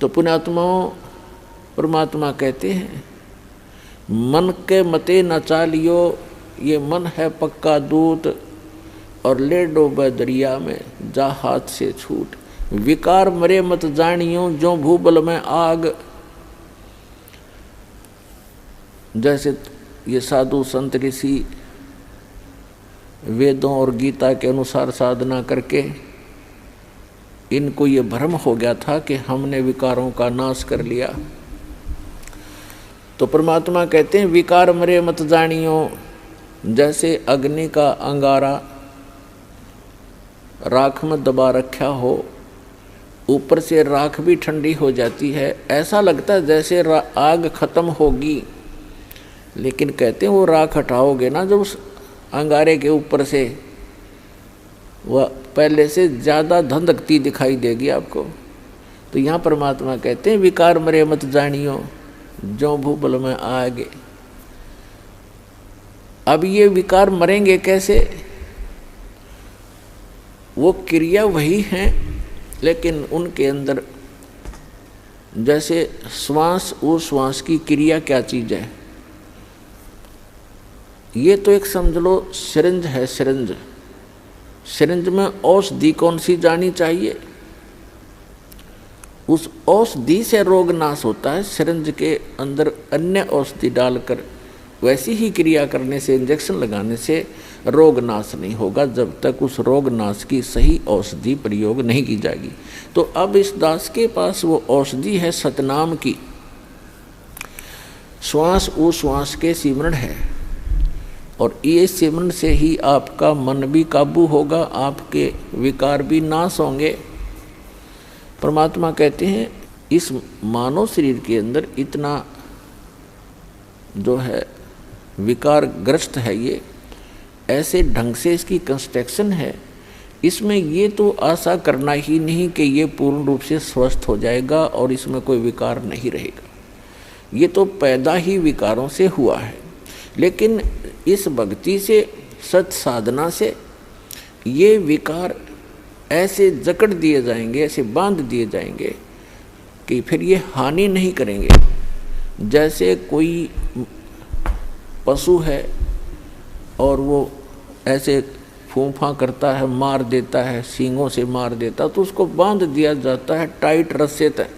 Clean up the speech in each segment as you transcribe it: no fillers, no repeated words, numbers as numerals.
तो पुण्यात्माओं, परमात्मा कहते हैं मन के मते न चालियो, ये मन है पक्का दूत, और ले डोबे दरिया में जा हाथ से छूट। विकार मरे मत जानियो, जो भूबल में आग। जैसे ये साधु संत ऋषि वेदों और गीता के अनुसार साधना करके इनको ये भ्रम हो गया था कि हमने विकारों का नाश कर लिया। तो परमात्मा कहते हैं विकार मरे मत जानियो, जैसे अग्नि का अंगारा राख में दबा रखा हो, ऊपर से राख भी ठंडी हो जाती है, ऐसा लगता है जैसे आग खत्म होगी, लेकिन कहते हैं वो राख हटाओगे ना जब उस अंगारे के ऊपर से, वह पहले से ज़्यादा धधकती दिखाई देगी आपको। तो यहाँ परमात्मा कहते हैं विकार मरे मत जानियो, जो भूबल में आगे। अब ये विकार मरेंगे कैसे? वो क्रिया वही हैं, लेकिन उनके अंदर जैसे श्वास उश्वास की क्रिया क्या चीज़ है, ये तो एक समझ लो सिरिंज है। सिरिंज में औषधि कौन सी जानी चाहिए, उस औषधि से रोग नाश होता है। सिरिंज के अंदर अन्य औषधि डालकर वैसी ही क्रिया करने से, इंजेक्शन लगाने से रोग नाश नहीं होगा जब तक उस रोग नाश की सही औषधि प्रयोग नहीं की जाएगी। तो अब इस दास के पास वो औषधि है सतनाम की, श्वास उश्वास के सिमरण है, और ये सिमरण से ही आपका मन भी काबू होगा, आपके विकार भी नाश होंगे। परमात्मा कहते हैं इस मानव शरीर के अंदर इतना जो है विकार ग्रस्त है, ये ऐसे ढंग से इसकी कंस्ट्रक्शन है, इसमें ये तो आशा करना ही नहीं कि ये पूर्ण रूप से स्वस्थ हो जाएगा और इसमें कोई विकार नहीं रहेगा। ये तो पैदा ही विकारों से हुआ है। लेकिन इस भक्ति से, सत साधना से ये विकार ऐसे जकड़ दिए जाएंगे, ऐसे बांध दिए जाएंगे कि फिर ये हानि नहीं करेंगे। जैसे कोई पशु है और वो ऐसे फूंफा करता है, मार देता है, सींगों से मार देता, तो उसको बांध दिया जाता है टाइट रस्से तक।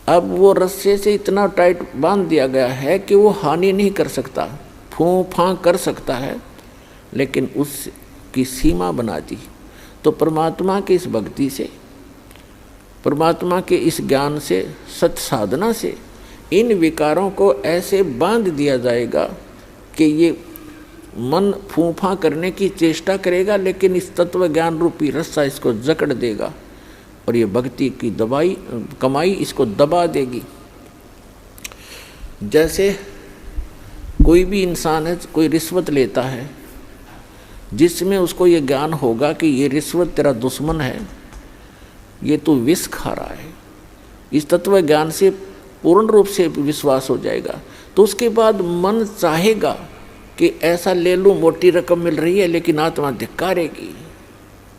अब वो रस्से से इतना टाइट बांध दिया गया है कि वो हानि नहीं कर सकता, फूंफा कर सकता है, लेकिन उसकी सीमा बना दी। तो परमात्मा की इस भक्ति से, परमात्मा के इस ज्ञान से, सत साधना से इन विकारों को ऐसे बांध दिया जाएगा कि ये मन फूंफा करने की चेष्टा करेगा, लेकिन इस तत्व ज्ञान रूपी रस्सा इसको जकड़ देगा और ये भक्ति की कमाई इसको दबा देगी। जैसे कोई भी इंसान है, कोई रिश्वत लेता है, जिसमें उसको ये ज्ञान होगा कि ये रिश्वत तेरा दुश्मन है, ये तू विष खा रहा है, इस तत्व ज्ञान से पूर्ण रूप से विश्वास हो जाएगा, तो उसके बाद मन चाहेगा कि ऐसा ले लूँ, मोटी रकम मिल रही है, लेकिन आत्मा धिक्कारेगी,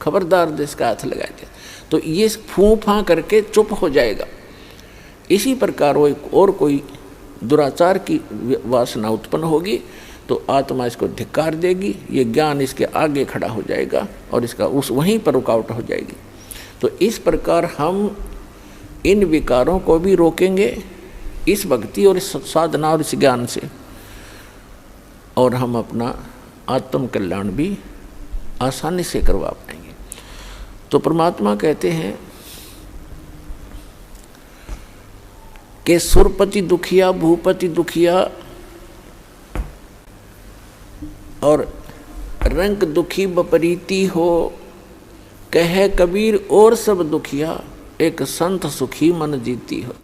खबरदार जिसका हाथ लगा दिया, तो ये फूंफा करके चुप हो जाएगा। इसी प्रकार वो और कोई दुराचार की वासना उत्पन्न होगी तो आत्मा इसको धिक्कार देगी, ये ज्ञान इसके आगे खड़ा हो जाएगा और इसका उस वहीं पर रुकावट हो जाएगी। तो इस प्रकार हम इन विकारों को भी रोकेंगे इस भक्ति और इस साधना और इस ज्ञान से, और हम अपना आत्म कल्याण भी आसानी से करवा पाएंगे। तो परमात्मा कहते हैं कि सुरपति दुखिया भूपति दुखिया और रंग दुखी बपरीती हो, कहे कबीर और सब दुखिया, एक संत सुखी मन जीती हो।